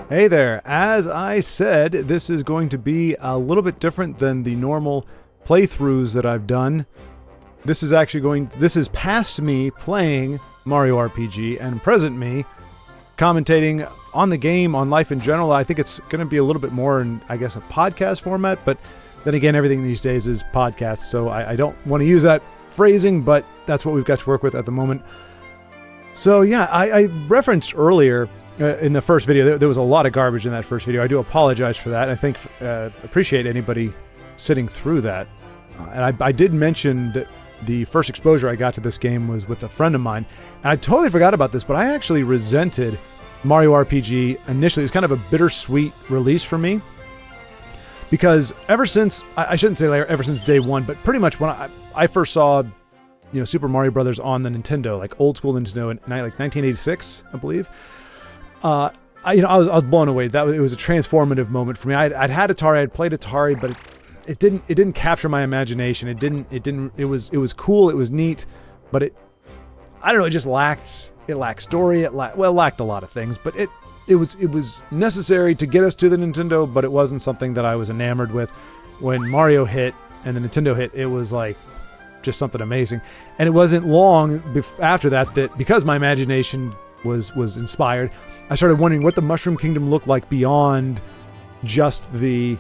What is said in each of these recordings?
Hey there. As I said, this is going to be a little bit different than the normal playthroughs that I've done. This is past me playing Mario RPG and present me commentating on the game, on life in general. I think it's going to be a little bit more in, I guess, a podcast format, but then again, everything these days is podcast, so I don't want to use that phrasing, but that's what we've got to work with at the moment. So yeah, I referenced earlier in the first video, there was a lot of garbage in that first video. I do apologize for that. I think appreciate anybody sitting through that. And I did mention that the first exposure I got to this game was with a friend of mine. And I totally forgot about this, but I actually resented Mario RPG initially. It was kind of a bittersweet release for me. Because ever since, I shouldn't say ever since day one, but pretty much when I first saw Super Mario Brothers on the Nintendo, like old school Nintendo in like 1986, I believe. I was blown away. It was a transformative moment for me. I'd had Atari, I'd played Atari, but it didn't capture my imagination. It was cool, it was neat, but it just lacked story. It lacked a lot of things, but it was necessary to get us to the Nintendo, but it wasn't something that I was enamored with. When Mario hit and the Nintendo hit, it was like just something amazing. And it wasn't long after that because my imagination was inspired, I started wondering what the Mushroom Kingdom looked like beyond just the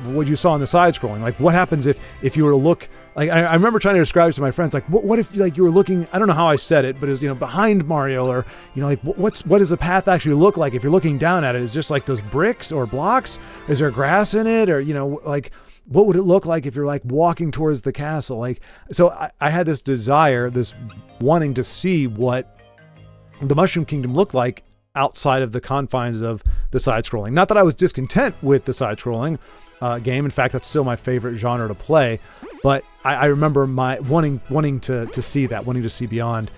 what you saw on the side scrolling. Like, what happens if you were to look, like, I remember trying to describe it to my friends, like, what if like you were looking, I don't know how I said it, but it was, behind Mario, or, like, what does the path actually look like if you're looking down at it? Is it just like those bricks or blocks? Is there grass in it? Or, like, what would it look like if you're like walking towards the castle? Like, so I had this desire, this wanting to see what the Mushroom Kingdom looked like outside of the confines of the side-scrolling. Not that I was discontent with the side-scrolling game. In fact, that's still my favorite genre to play. But I remember my wanting to see that, wanting to see beyond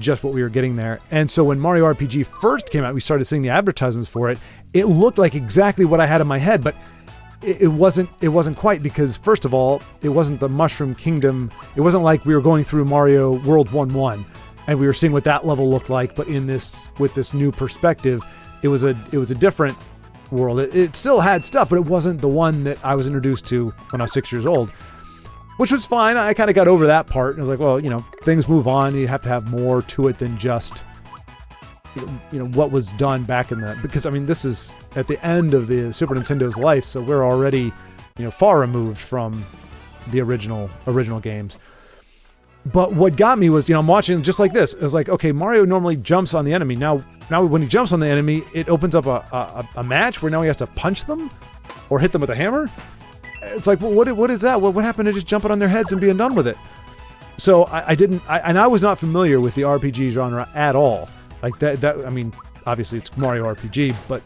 just what we were getting there. And so when Mario RPG first came out, we started seeing the advertisements for it. It looked like exactly what I had in my head, but it wasn't quite, because first of all, it wasn't the Mushroom Kingdom. It wasn't like we were going through Mario World 1-1. And we were seeing what that level looked like, but with this new perspective, it was a different world. It still had stuff, but it wasn't the one that I was introduced to when I was 6 years old, which was fine. I kind of got over that part, and I was like, well, things move on. You have to have more to it than just, what was done back in because I mean, this is at the end of the Super Nintendo's life, so we're already, far removed from the original games. But what got me was, I'm watching just like this. It was like, okay, Mario normally jumps on the enemy. Now when he jumps on the enemy, it opens up a match where now he has to punch them or hit them with a hammer. It's like, well, what is that? What happened to just jumping on their heads and being done with it? So I was not familiar with the RPG genre at all. Like that I mean, obviously it's Mario RPG, but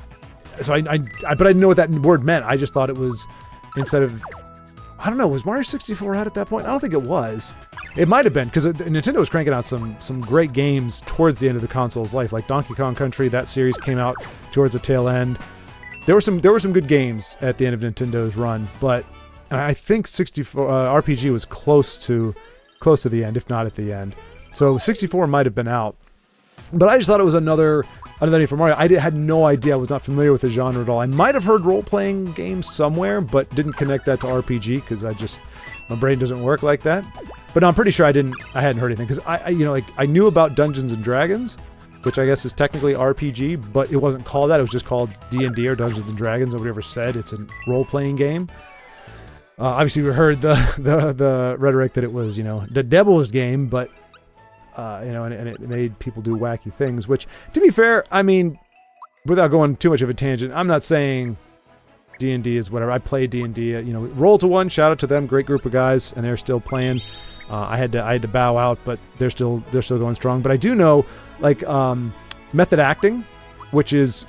so I didn't know what that word meant. I just thought it was, instead of, I don't know, was Mario 64 out at that point? I don't think it was. It might have been, because Nintendo was cranking out some great games towards the end of the console's life, like Donkey Kong Country. That series came out towards the tail end. There were some good games at the end of Nintendo's run, but I think 64 RPG was close to the end, if not at the end. So 64 might have been out, but I just thought it was another name for Mario. I had no idea. I was not familiar with the genre at all. I might have heard role-playing games somewhere, but didn't connect that to RPG because my brain doesn't work like that. But no, I'm pretty sure I hadn't heard anything, because I knew about Dungeons and Dragons, which I guess is technically RPG, but it wasn't called that. It was just called D&D or Dungeons and Dragons. Nobody ever said it's a role-playing game. Obviously, we heard the rhetoric that it was, the devil's game, but and it made people do wacky things. Which, to be fair, I mean, without going too much of a tangent, I'm not saying D&D is whatever. I play D&D. Roll to One. Shout out to them, great group of guys, and they're still playing. I had to bow out, but they're still going strong. But I do know, like, method acting, which is,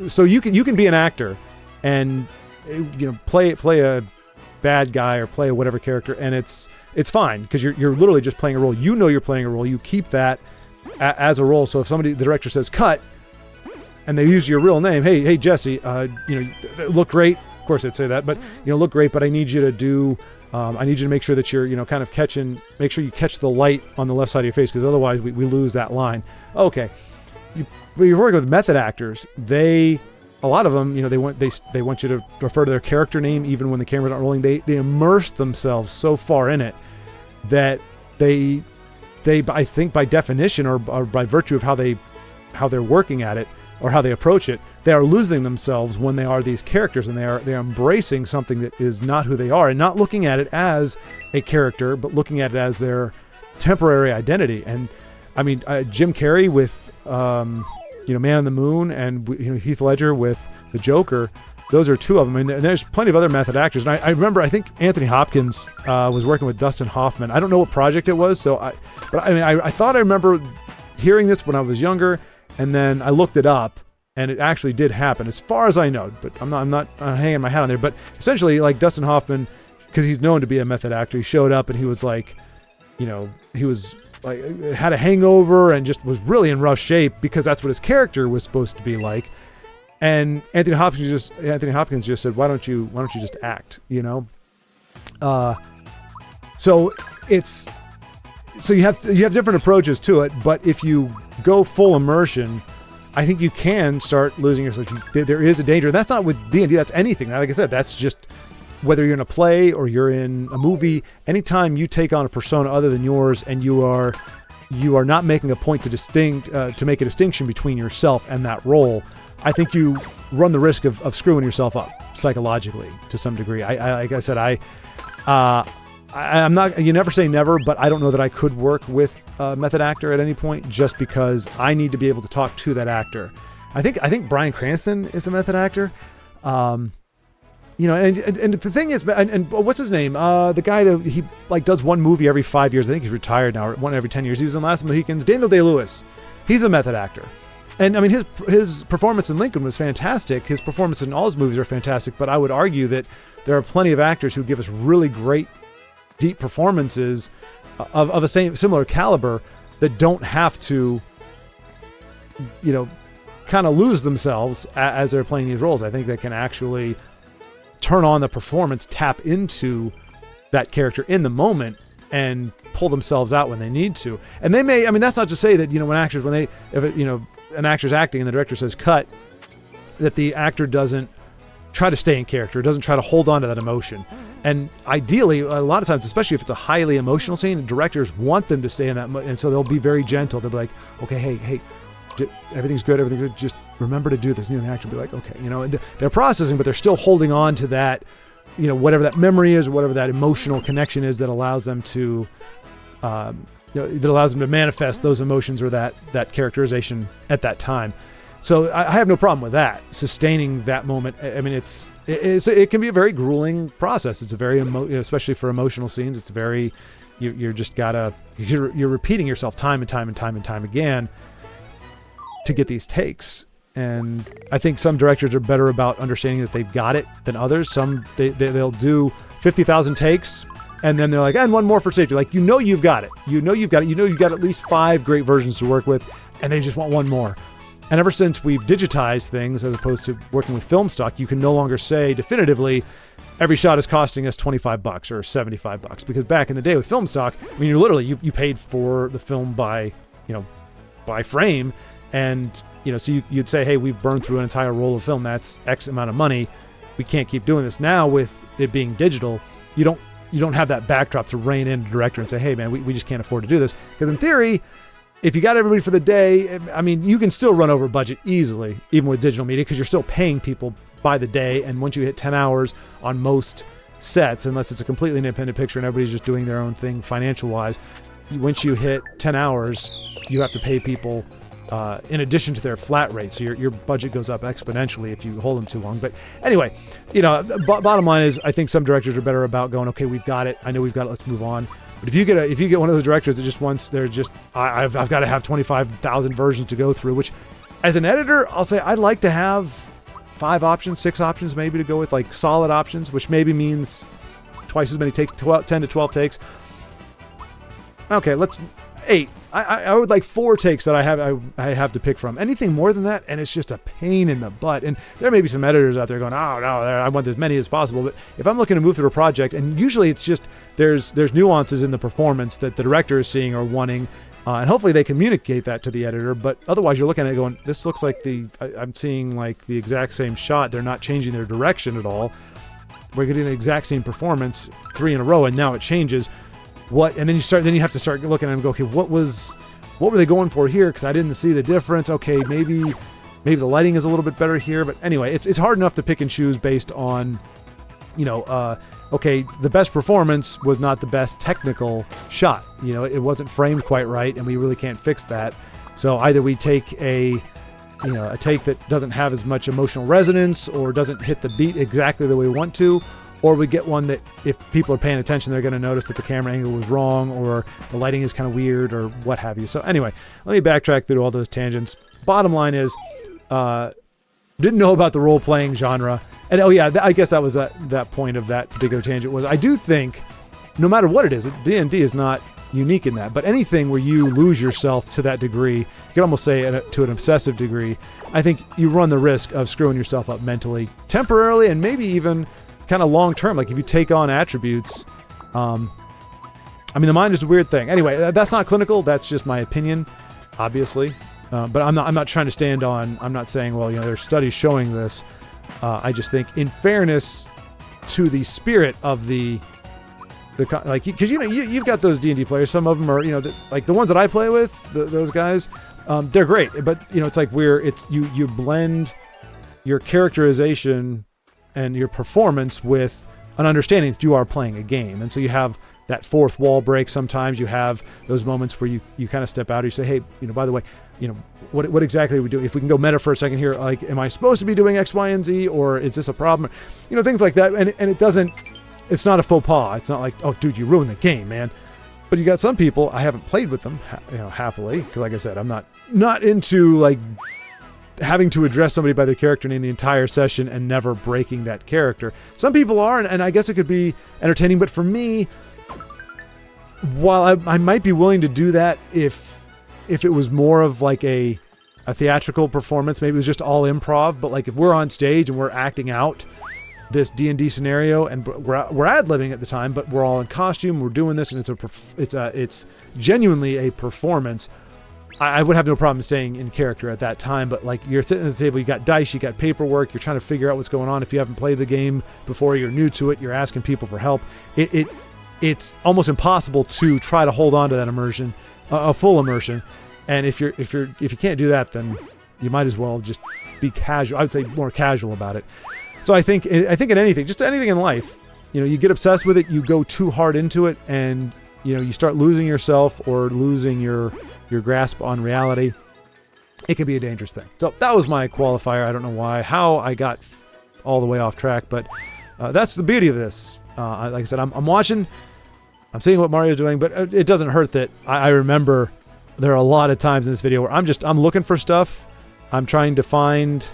so you can be an actor and play a bad guy or play whatever character, and it's fine, because you're literally just playing a role. You're playing a role. You keep that as a role. So if the director says cut, and they use your real name, hey Jesse, look great. Of course they'd say that, but look great. But I need you to do. I need you to make sure that you're, kind of make sure you catch the light on the left side of your face, because otherwise we lose that line. Okay. when you're working with method actors, a lot of them, they want you to refer to their character name even when the camera's not rolling. They immerse themselves so far in it that they I think by definition or by virtue of how they're working at it or how they approach it, they are losing themselves when they are these characters, and they're embracing something that is not who they are, and not looking at it as a character, but looking at it as their temporary identity. And I mean, Jim Carrey with Man on the Moon, and Heath Ledger with the Joker. Those are two of them. And there's plenty of other method actors. And I remember, I think Anthony Hopkins was working with Dustin Hoffman. I don't know what project it was, but I thought I remember hearing this when I was younger, and then I looked it up, and it actually did happen, as far as I know. But I'm not hanging my hat on there. But essentially, like Dustin Hoffman, because he's known to be a method actor, he showed up and he was like, he was like had a hangover and just was really in rough shape because that's what his character was supposed to be like. And Anthony Hopkins just said, why don't you just act, So you have different approaches to it, but if you go full immersion, I think you can start losing yourself. There is a danger. And that's not with D&D, that's anything. Like I said, that's just whether you're in a play or you're in a movie. Anytime you take on a persona other than yours, and you are not making a point to make a distinction between yourself and that role, I think you run the risk of screwing yourself up psychologically to some degree. Like I said, I'm not. You never say never, but I don't know that I could work with a method actor at any point, just because I need to be able to talk to that actor. I think Bryan Cranston is a method actor. And the thing is, and what's his name? The guy that he does one movie every 5 years. I think he's retired now, or one every 10 years. He was in Last of the Mohicans. Daniel Day-Lewis. He's a method actor. And I mean, his performance in Lincoln was fantastic. His performance in all his movies are fantastic. But I would argue that there are plenty of actors who give us really great, deep performances of a similar caliber that don't have to, kind of lose themselves as they're playing these roles. I think they can actually turn on the performance, tap into that character in the moment, and pull themselves out when they need to. And they may, I mean, that's not to say that, an actor's acting and the director says cut, that the actor doesn't try to stay in character, doesn't try to hold on to that emotion. And ideally, a lot of times, especially if it's a highly emotional scene, directors want them to stay in that, and so they'll be very gentle. They'll be like, okay, hey, everything's good, just remember to do this. And the actor will be like, okay, and they're processing, but they're still holding on to that, whatever that memory is, whatever that emotional connection is that allows them to, manifest those emotions or that characterization at that time. So I have no problem with that, sustaining that moment. I mean, it can be a very grueling process. It's a very especially for emotional scenes. It's very, you're repeating yourself time and time again to get these takes. And I think some directors are better about understanding that they've got it than others. Some they'll do 50,000 takes, and then they're like, and one more for safety. Like, you've got it. You've got at least 5 great versions to work with, and they just want one more. And ever since we've digitized things, as opposed to working with film stock, you can no longer say definitively every shot is costing us $25 or $75. Because back in the day with film stock, I mean, you paid for the film by frame, and so you'd say, hey, we've burned through an entire roll of film. That's X amount of money. We can't keep doing this. Now with it being digital, you don't have that backdrop to rein in the director and say, hey man, we just can't afford to do this. Because in theory, if you got everybody for the day, I mean, you can still run over budget easily, even with digital media, because you're still paying people by the day. And once you hit 10 hours on most sets, unless it's a completely independent picture and everybody's just doing their own thing financial wise, once you hit 10 hours, you have to pay people in addition to their flat rate. So your budget goes up exponentially if you hold them too long. But anyway, bottom line is, I think some directors are better about going, okay, we've got it. I know we've got it. Let's move on. But if you get one of those directors that just wants, I've got to have 25,000 versions to go through, which as an editor, I'll say I'd like to have 5 options, 6 options maybe to go with, like solid options, which maybe means twice as many takes, 10 to 12 takes. Okay, let's 8. I would like 4 takes that I have to pick from. Anything more than that, and it's just a pain in the butt. And there may be some editors out there going, oh no, I want as many as possible. But if I'm looking to move through a project, and usually it's just there's nuances in the performance that the director is seeing or wanting, And hopefully they communicate that to the editor, but otherwise you're looking at it going, this looks like I'm seeing like the exact same shot. They're not changing their direction at all. We're getting the exact same performance 3 in a row, and now it changes. What? And then you have to start looking at it and go, okay, what were they going for here? Because I didn't see the difference. Okay, maybe the lighting is a little bit better here, but anyway, it's hard enough to pick and choose based on, okay, the best performance was not the best technical shot. It wasn't framed quite right, and we really can't fix that. So either we take a take that doesn't have as much emotional resonance or doesn't hit the beat exactly the way we want to, or we get one that if people are paying attention, they're going to notice that the camera angle was wrong or the lighting is kind of weird or what have you. So anyway, let me backtrack through all those tangents. Bottom line is, didn't know about the role-playing genre. And I guess that was that point of that particular tangent was I do think no matter what it is, D&D is not unique in that, but anything where you lose yourself to that degree, you could almost say to an obsessive degree, I think you run the risk of screwing yourself up mentally, temporarily, and maybe even kind of long-term. Like if you take on attributes, the mind is a weird thing. Anyway, that's not clinical. That's just my opinion, obviously. But I'm not trying to stand on, I'm not saying, well, there's studies showing this. I just think in fairness to the spirit of because you've got those D&D players. Some of them are like the ones that I play with. Those guys, they're great. But it's like you blend your characterization and your performance with an understanding that you are playing a game, and so you have that fourth wall break. Sometimes you have those moments where you kind of step out and you say, hey, by the way, what exactly are we doing? If we can go meta for a second here, like, am I supposed to be doing X, Y, and Z, or is this a problem? Things like that. And it's not a faux pas. It's not like, oh, dude, you ruined the game, man. But you got some people, I haven't played with them, happily, because like I said, I'm not into like having to address somebody by their character name the entire session and never breaking that character. Some people are, and I guess it could be entertaining, but for me, while I might be willing to do that if it was more of like a theatrical performance, maybe it was just all improv, but like if we're on stage and we're acting out this D&D scenario and we're ad-libbing at the time, but we're all in costume, we're doing this, and it's genuinely a performance, I would have no problem staying in character at that time. But like you're sitting at the table, you got dice, you got paperwork, you're trying to figure out what's going on. If you haven't played the game before, you're new to it, you're asking people for help. It's almost impossible to try to hold on to that immersion, a full immersion. And if you can't do that, then you might as well just be casual. I would say more casual about it. So I think in anything, just anything in life, you get obsessed with it, you go too hard into it, and you start losing yourself or losing your grasp on reality. It can be a dangerous thing. So that was my qualifier. I don't know how I got all the way off track, but that's the beauty of this. Like I said, I'm watching, I'm seeing what Mario's doing, but it doesn't hurt that I remember there are a lot of times in this video where I'm looking for stuff. I'm trying to find,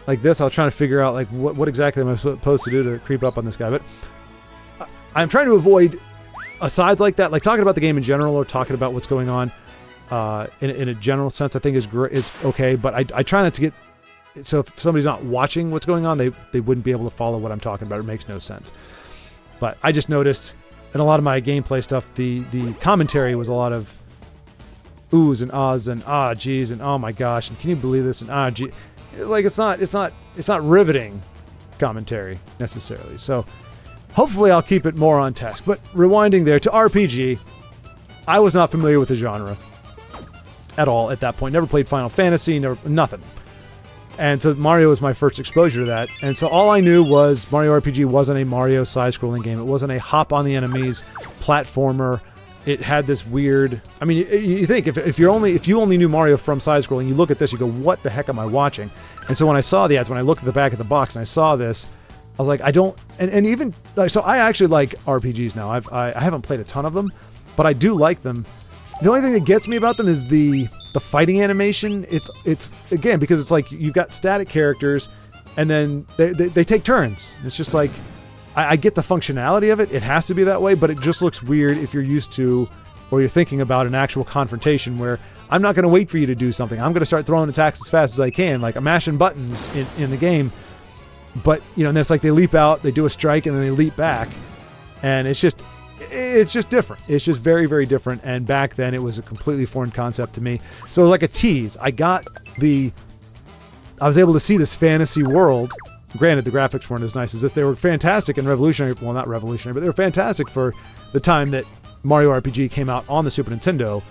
like this, I was trying to figure out like what exactly am I supposed to do to creep up on this guy. But I'm trying to avoid asides like that, like talking about the game in general or talking about what's going on in a general sense. I think is okay, but I try not to get. So if somebody's not watching what's going on, they wouldn't be able to follow what I'm talking about. It makes no sense. But I just noticed in a lot of my gameplay stuff, the commentary was a lot of oohs and ahs and ah geez and oh my gosh and can you believe this and ah gee. It's like it's not riveting commentary necessarily. So hopefully I'll keep it more on task. But rewinding there to RPG, I was not familiar with the genre at all at that point. Never played Final Fantasy, nothing. And so Mario was my first exposure to that. And so all I knew was Mario RPG wasn't a Mario side-scrolling game. It wasn't a hop on the enemies platformer. It had this weird. I mean, you think if you only knew Mario from side-scrolling, you look at this, you go, "What the heck am I watching?" And so when I saw the ads, when I looked at the back of the box and I saw this, I was like, I don't. And even so, I actually like RPGs now. I haven't played a ton of them, but I do like them. The only thing that gets me about them is the fighting animation. It's again because it's like you've got static characters, and then they take turns. It's just like. I get the functionality of it. It has to be that way, but it just looks weird if you're used to or you're thinking about an actual confrontation where I'm not going to wait for you to do something. I'm going to start throwing attacks as fast as I can. Like I'm mashing buttons in the game. But, and it's like they leap out, they do a strike, and then they leap back. And it's just, it's just different. It's just very, very different. And back then, it was a completely foreign concept to me. So it was like a tease. I was able to see this fantasy world. Granted, the graphics weren't as nice as this. They were fantastic and revolutionary. Well, not revolutionary, but they were fantastic for the time that Mario RPG came out on the Super Nintendo.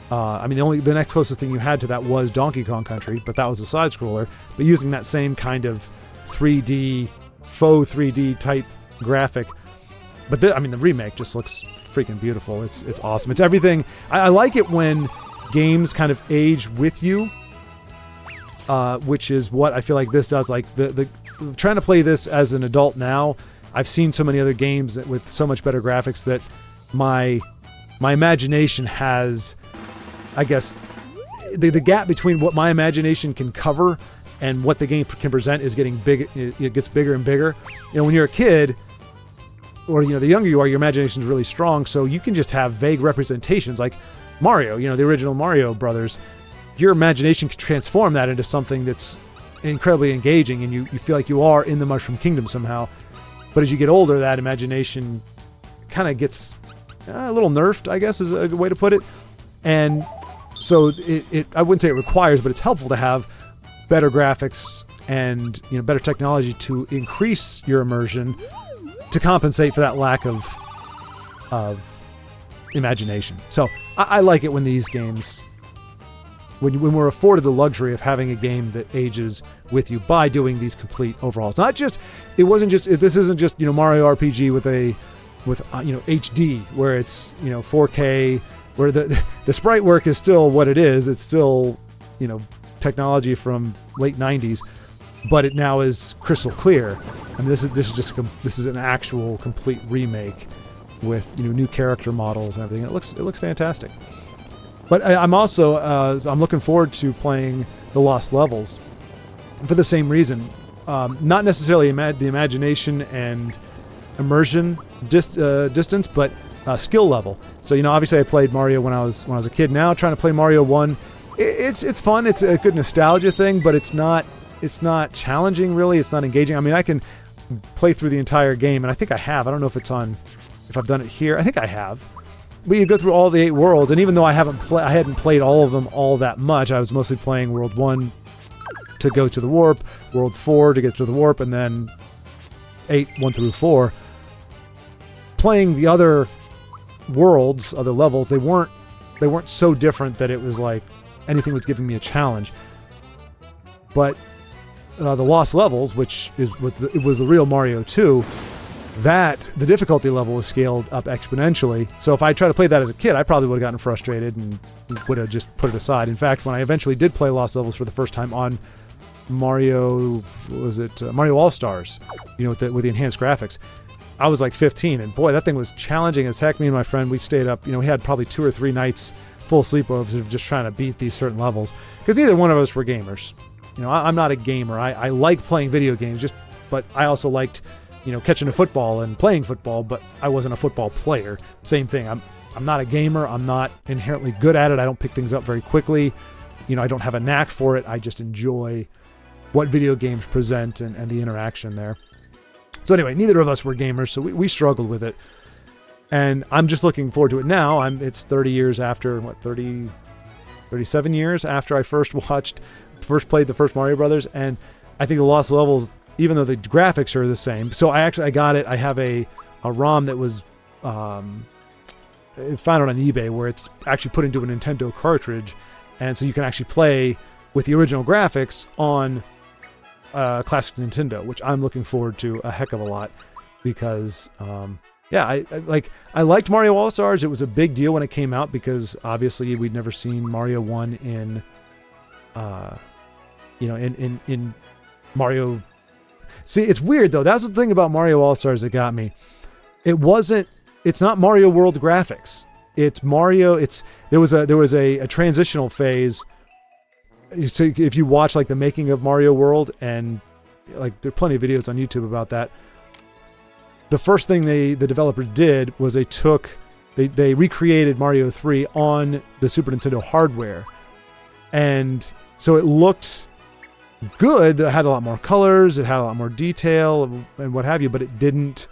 I mean, the next closest thing you had to that was Donkey Kong Country, but that was a side-scroller. But using that same kind of 3D, faux 3D type graphic. But the remake just looks freaking beautiful. It's awesome. It's everything. I like it when games kind of age with you, which is what I feel like this does. Like the trying to play this as an adult now, I've seen so many other games with so much better graphics that my imagination has, I guess, the gap between what my imagination can cover and what the game can present is getting big. It gets bigger and bigger. When you're a kid, or the younger you are, your imagination is really strong, so you can just have vague representations like Mario. The original Mario Brothers. Your imagination can transform that into something that's incredibly engaging, and you feel like you are in the Mushroom Kingdom somehow. But as you get older, that imagination kind of gets a little nerfed, I guess is a good way to put it. And so I wouldn't say it requires, but it's helpful to have better graphics and better technology to increase your immersion to compensate for that lack of imagination. So I like it when these games, when we're afforded the luxury of having a game that ages with you by doing these complete overhauls. This isn't just Mario RPG with HD where it's 4K, where the sprite work is still what it is. It's still technology from late 90s, but it now is crystal clear. I mean, this is an actual complete remake with new character models and everything. It looks fantastic. But I'm also I'm looking forward to playing the Lost Levels for the same reason. Not necessarily the imagination and immersion distance, but skill level. So obviously I played Mario when I was a kid. Now trying to play Mario 1, it's fun. It's a good nostalgia thing, but it's not challenging really. It's not engaging. I mean, I can play through the entire game, and I think I have. I don't know if I've done it here. I think I have. But you go through all the 8 worlds, and even though I hadn't played all of them all that much, I was mostly playing World 1 to go to the warp, World 4 to get to the warp, and then 8, 1 through 4. Playing the other worlds, other levels, they weren't so different that it was like anything was giving me a challenge. But the Lost Levels, which was the real Mario 2, the difficulty level was scaled up exponentially. So if I tried to play that as a kid, I probably would have gotten frustrated and would have just put it aside. In fact, when I eventually did play Lost Levels for the first time on Mario All-Stars, with the enhanced graphics, I was like 15, and boy, that thing was challenging as heck. Me and my friend, we stayed up, we had probably 2 or 3 nights full sleepovers of just trying to beat these certain levels, because neither one of us were gamers. I'm not a gamer. I like playing video games, but I also liked catching a football and playing football, but I wasn't a football player. Same thing. I'm not a gamer. I'm not inherently good at it. I don't pick things up very quickly. I don't have a knack for it. I just enjoy what video games present and the interaction there. So anyway, neither of us were gamers, so we struggled with it. And I'm just looking forward to it now. It's 30 years after, 37 years after I first played the first Mario Brothers, and I think the Lost Levels, even though the graphics are the same. So I got it. I have a ROM that was found it on eBay, where it's actually put into a Nintendo cartridge, and so you can actually play with the original graphics on classic Nintendo, which I'm looking forward to a heck of a lot, because I liked Mario All-Stars. It was a big deal when it came out, because obviously we'd never seen Mario 1 in Mario. See, it's weird though. That's the thing about Mario All-Stars that got me. It's not Mario World graphics. It's Mario. There was a transitional phase. So if you watch like the making of Mario World, and like there are plenty of videos on YouTube about that. The first thing the developers did was they recreated Mario 3 on the Super Nintendo hardware, and so it looked good. It had a lot more colors, it had a lot more detail and what have you, but it didn't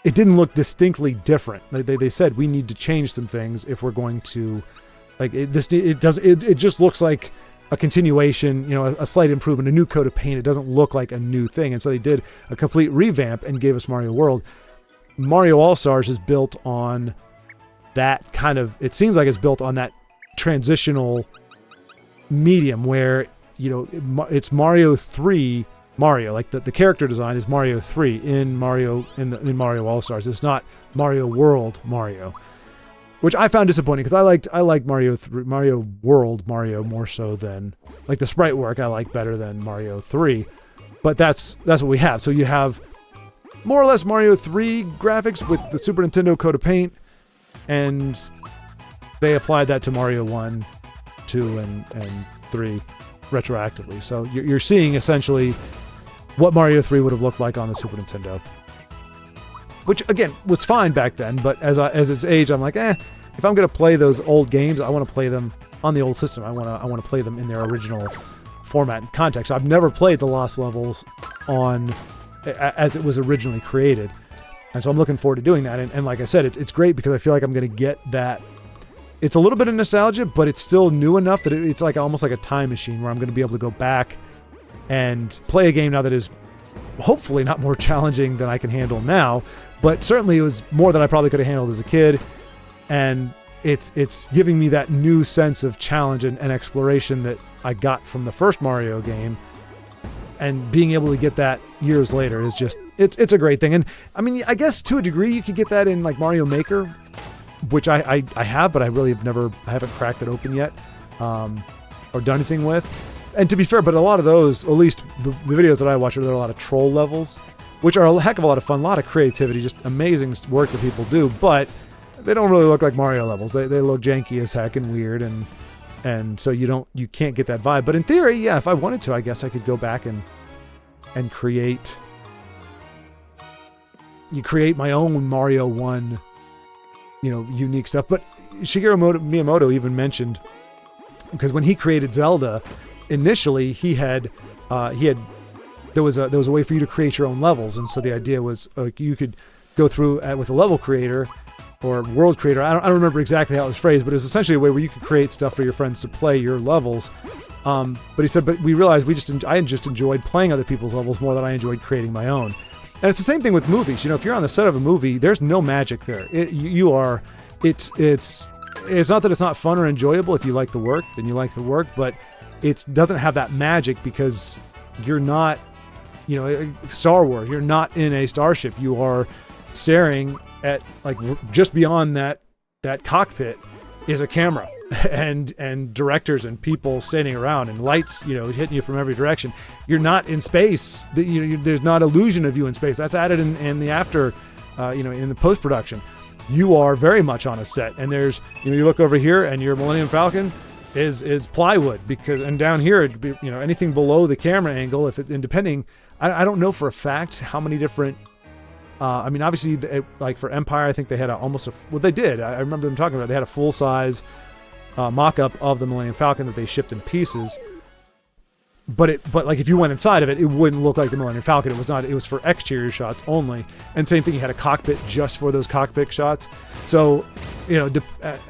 it didn't look distinctly different. They said we need to change some things if we're going to, like, it just looks like a continuation, you know, a slight improvement, a new coat of paint. It doesn't look like a new thing. And so they did a complete revamp and gave us Mario World. Mario All-Stars is built on that kind of, it seems like it's built on that transitional medium where, you know, it's Mario 3 Mario. Like the character design is Mario 3 in Mario All-Stars. It's not Mario World Mario, which I found disappointing because I liked Mario World Mario more so than, like, the sprite work I like better than Mario 3. But that's what we have. So you have more or less Mario 3 graphics with the Super Nintendo coat of paint, and they applied that to Mario 1, 2, and 3 retroactively. So you're seeing essentially what Mario 3 would have looked like on the Super Nintendo, which again was fine back then. But as it's aged, I'm like, if I'm gonna play those old games, I want to play them on the old system. I want to play them in their original format and context. I've never played the Lost Levels on as it was originally created, and so I'm looking forward to doing that. And like I said, it's great because I feel like I'm gonna get that. It's a little bit of nostalgia, but it's still new enough that it's like almost like a time machine where I'm gonna be able to go back and play a game now that is hopefully not more challenging than I can handle now, but certainly it was more than I probably could have handled as a kid. And it's giving me that new sense of challenge and exploration that I got from the first Mario game. And being able to get that years later is just, it's a great thing. And I mean, I guess to a degree you could get that in like Mario Maker, which I have, but I really I haven't cracked it open yet, or done anything with. And to be fair, but a lot of those, at least the videos that I watch, there are a lot of troll levels, which are a heck of a lot of fun, a lot of creativity, just amazing work that people do, but they don't really look like Mario levels. They look janky as heck and weird, and so you can't get that vibe. But in theory, yeah, if I wanted to, I guess I could go back and create my own Mario 1, you know, unique stuff. But Shigeru Miyamoto even mentioned, because when he created Zelda, initially there was a way for you to create your own levels, and so the idea was you could go through with a level creator or world creator. I don't remember exactly how it was phrased, but it was essentially a way where you could create stuff for your friends to play your levels. But he said, but we realized I just enjoyed playing other people's levels more than I enjoyed creating my own. And it's the same thing with movies. You know, if you're on the set of a movie, there's no magic there. It's not that it's not fun or enjoyable. If you like the work, then you like the work, but it doesn't have that magic because you're not, you know, Star Wars, you're not in a starship. You are staring at, like, just beyond that cockpit is a camera and directors and people standing around and lights, you know, hitting you from every direction. You're not in space. There's not illusion of you in space. That's added in the after, in the post-production. You are very much on a set, and there's, you know, you look over here and your Millennium Falcon is plywood, and down here it'd be, you know, anything below the camera angle, and depending, I don't know for a fact how many different, I mean, obviously, like for Empire, I think they had they did. I remember them talking about, they had a full-size mock-up of the Millennium Falcon that they shipped in pieces. But like if you went inside of it, it wouldn't look like the Millennium Falcon. It was for exterior shots only. And same thing, you had a cockpit just for those cockpit shots. So, you know,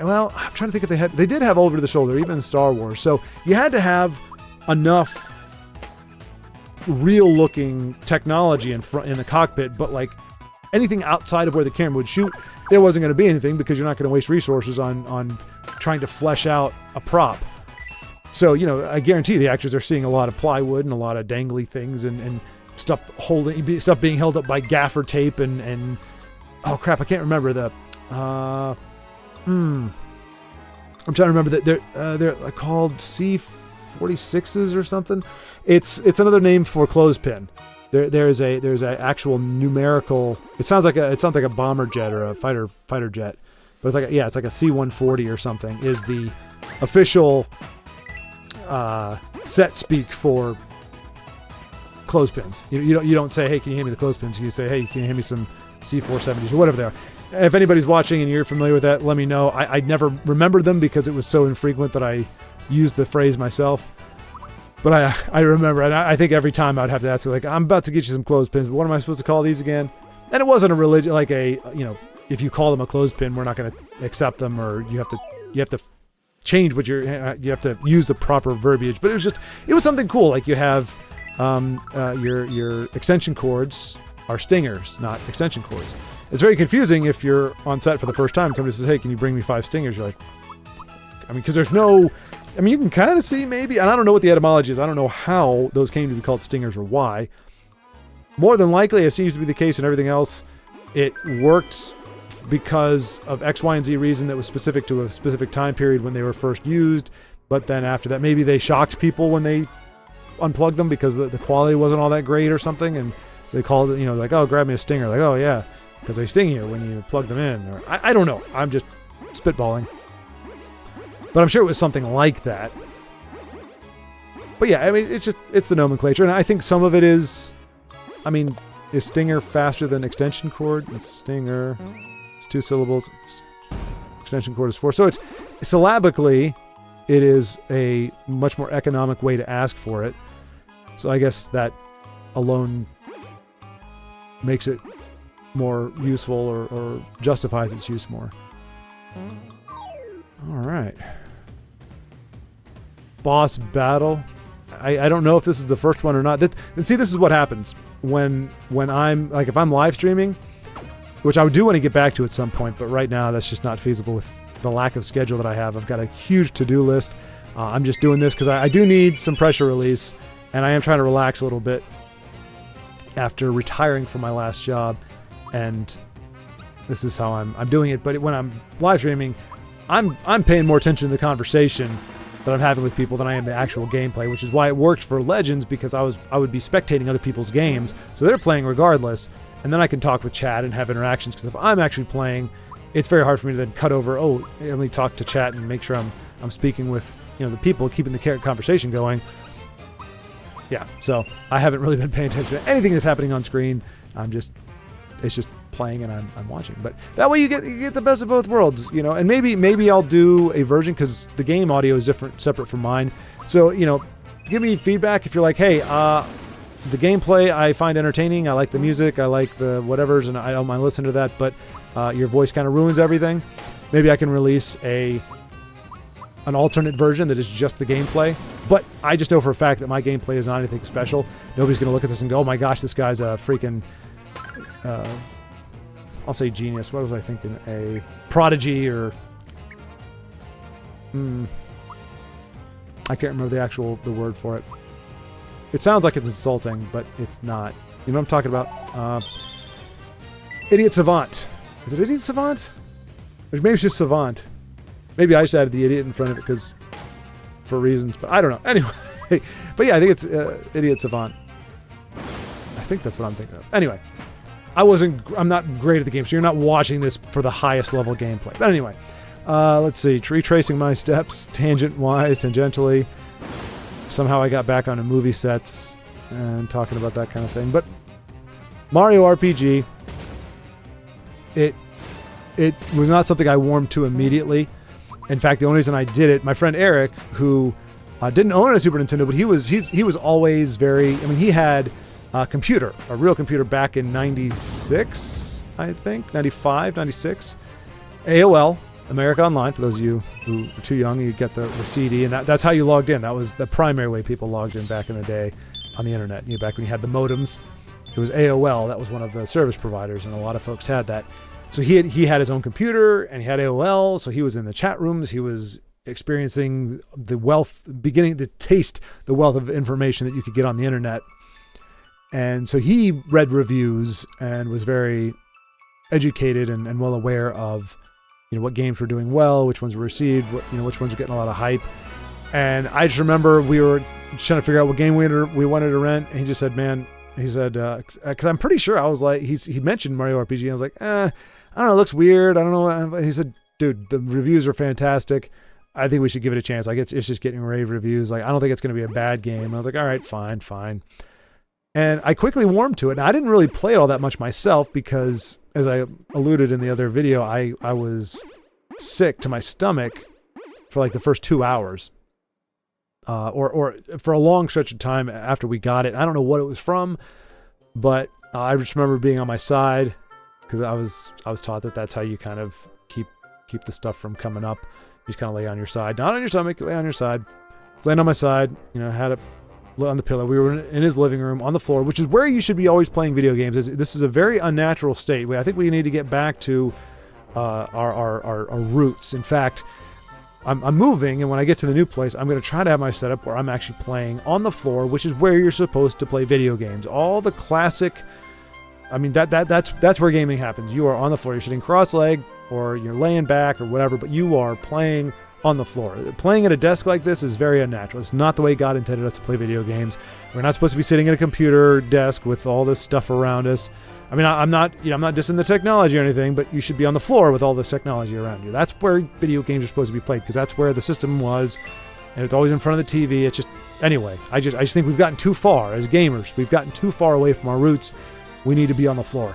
well, I'm trying to think if they did have over the shoulder, even in Star Wars. So you had to have enough real looking technology in the cockpit, but like anything outside of where the camera would shoot, there wasn't going to be anything because you're not going to waste resources on trying to flesh out a prop. So, you know, I guarantee the actors are seeing a lot of plywood and a lot of dangly things and stuff being held up by gaffer tape and oh crap, I can't remember I'm trying to remember that they're called C46s or something. It's another name for clothespin. There's a actual numerical. It sounds like a bomber jet or a fighter jet, but it's like a C-140 or something is the official set speak for clothespins. You don't say, hey, can you hand me the clothespins? You say, hey, can you hand me some C-470s or whatever they are. If anybody's watching and you're familiar with that, let me know. I never remembered them because it was so infrequent that I used the phrase myself. But I remember, and I think every time I'd have to ask, like, I'm about to get you some clothespins, but what am I supposed to call these again? And it wasn't a religion, like a, if you call them a clothespin, we're not going to accept them, or you have to change what you have to use the proper verbiage. But it was something cool. Like you have your extension cords are stingers, not extension cords. It's very confusing if you're on set for the first time and somebody says, hey, can you bring me 5 stingers? You're like, because there's no, you can kind of see maybe, and I don't know what the etymology is. I don't know how those came to be called stingers or why. More than likely, it seems to be the case in everything else. It worked because of X, Y, and Z reason that was specific to a specific time period when they were first used. But then after that, maybe they shocked people when they unplugged them because the quality wasn't all that great or something. And so they called it, like, oh, grab me a stinger. Like, oh, yeah, because they sting you when you plug them in. Or I don't know. I'm just spitballing. But I'm sure it was something like that. But yeah, it's the nomenclature. And I think some of it is, is stinger faster than extension cord? It's a stinger. It's 2 syllables. Extension cord is 4. So it's syllabically, it is a much more economic way to ask for it. So I guess that alone makes it more useful or justifies its use more. All right. Boss battle. I don't know if this is the first one or not. This is what happens when I'm, like, if I'm live streaming, which I do want to get back to at some point, but right now that's just not feasible with the lack of schedule that I have. I've got a huge to-do list. I'm just doing this because I do need some pressure release, and I am trying to relax a little bit after retiring from my last job, and this is how I'm doing it. But when I'm live streaming, I'm paying more attention to the conversation that I'm having with people than I am the actual gameplay, which is why it worked for Legends, because I would be spectating other people's games, so they're playing regardless, and then I can talk with chat and have interactions, because if I'm actually playing, it's very hard for me to then cut over, let me talk to chat and make sure I'm speaking with the people, keeping the conversation going. Yeah, so I haven't really been paying attention to anything that's happening on screen. It's just playing and I'm watching. But that way you get the best of both worlds, and maybe I'll do a version, because the game audio is separate from mine. So, give me feedback if you're like, hey, the gameplay I find entertaining, I like the music, I like the whatevers, and I don't mind listening to that, but your voice kind of ruins everything. Maybe I can release an alternate version that is just the gameplay. But I just know for a fact that my gameplay is not anything special. Nobody's going to look at this and go, oh my gosh, this guy's a freaking... I'll say genius. What was I thinking? A prodigy or... I can't remember the word for it. It sounds like it's insulting, but it's not. You know what I'm talking about? Idiot savant. Is it idiot savant? Or maybe it's just savant. Maybe I just added the idiot in front of it because for reasons, but I don't know. Anyway, but yeah, I think it's idiot savant. I think that's what I'm thinking of. Anyway. I'm not great at the game, so you're not watching this for the highest level gameplay. But anyway, let's see. Retracing my steps, tangentially. Somehow I got back onto movie sets and talking about that kind of thing. But Mario RPG, it was not something I warmed to immediately. In fact, the only reason I did it, my friend Eric, who didn't own a Super Nintendo, but he was always very. He had a real computer back in 96, I think, 95, 96. AOL, America Online, for those of you who are too young, you get the CD, and that's how you logged in. That was the primary way people logged in back in the day on the internet. Back when you had the modems, it was AOL. That was one of the service providers, and a lot of folks had that. So he had his own computer, and he had AOL, so he was in the chat rooms. He was experiencing beginning to taste the wealth of information that you could get on the internet. And so he read reviews and was very educated and well aware of, what games were doing well, which ones were received, which ones were getting a lot of hype. And I just remember we were trying to figure out what game we wanted to rent. And he just said, because I'm pretty sure I was like, he mentioned Mario RPG. And I was like, I don't know, it looks weird. I don't know. He said, dude, the reviews are fantastic. I think we should give it a chance. Like it's just getting rave reviews. Like, I don't think it's going to be a bad game. And I was like, all right, fine. And I quickly warmed to it. And I didn't really play it all that much myself because, as I alluded in the other video, I was sick to my stomach for like the first 2 hours. Or for a long stretch of time after we got it. I don't know what it was from, but I just remember being on my side because I was taught that that's how you kind of keep the stuff from coming up. You just kind of lay on your side, not on your stomach. You lay on your side. I was laying on my side, had it on the pillow. We were in his living room on the floor, which is where you should be always playing video games. This is a very unnatural state. I think we need to get back to our roots. In fact, I'm moving, and when I get to the new place, I'm going to try to have my setup where I'm actually playing on the floor, which is where you're supposed to play video games. All the classic, that's where gaming happens. You are on the floor. You're sitting cross-legged, or you're laying back, or whatever, but you are playing on the floor. Playing at a desk like this is very unnatural. It's not the way God intended us to play video games. We're not supposed to be sitting at a computer desk with all this stuff around us. I'm not dissing the technology or anything, but you should be on the floor with all this technology around you. That's where video games are supposed to be played, because that's where the system was, and it's always in front of the TV. It's just, anyway, I just think we've gotten too far as gamers. We've gotten too far away from our roots. We need to be on the floor,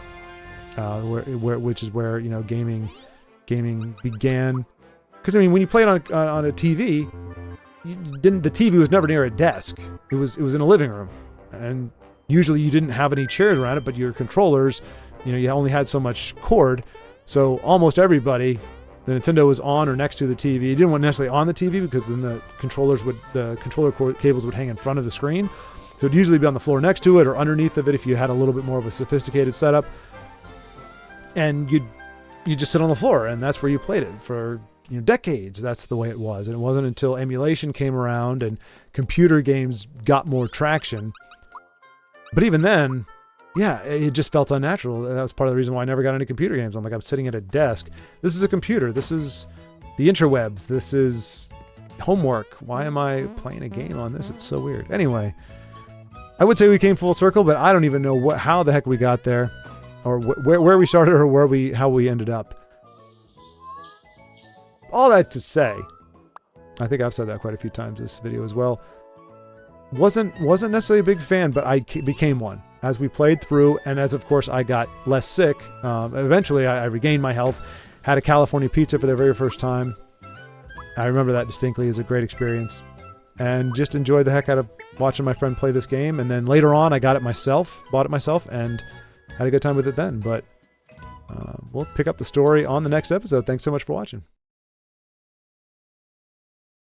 which is where gaming began. Because when you played on a TV, the TV was never near a desk. It was in a living room, and usually you didn't have any chairs around it, but your controllers, you only had so much cord. So almost everybody, the Nintendo was on or next to the TV. You didn't want necessarily on the TV, because then the controller cables would hang in front of the screen. So it'd usually be on the floor next to it or underneath of it if you had a little bit more of a sophisticated setup. And you just sit on the floor, and that's where you played it for decades. That's the way it was. And it wasn't until emulation came around and computer games got more traction. But even then, yeah, it just felt unnatural. That was part of the reason why I never got into computer games. I'm sitting at a desk. This is a computer. This is the interwebs. This is homework. Why am I playing a game on this? It's so weird. Anyway, I would say we came full circle, but I don't even know how the heck we got there, or where we started, or how we ended up. All that to say, I think I've said that quite a few times in this video as well. Wasn't necessarily a big fan, but I became one as we played through, and as of course I got less sick. Eventually I regained my health, had a California pizza for the very first time. I remember that distinctly as a great experience, and just enjoyed the heck out of watching my friend play this game. And then later on I bought it myself, and had a good time with it then. But we'll pick up the story on the next episode. Thanks so much for watching.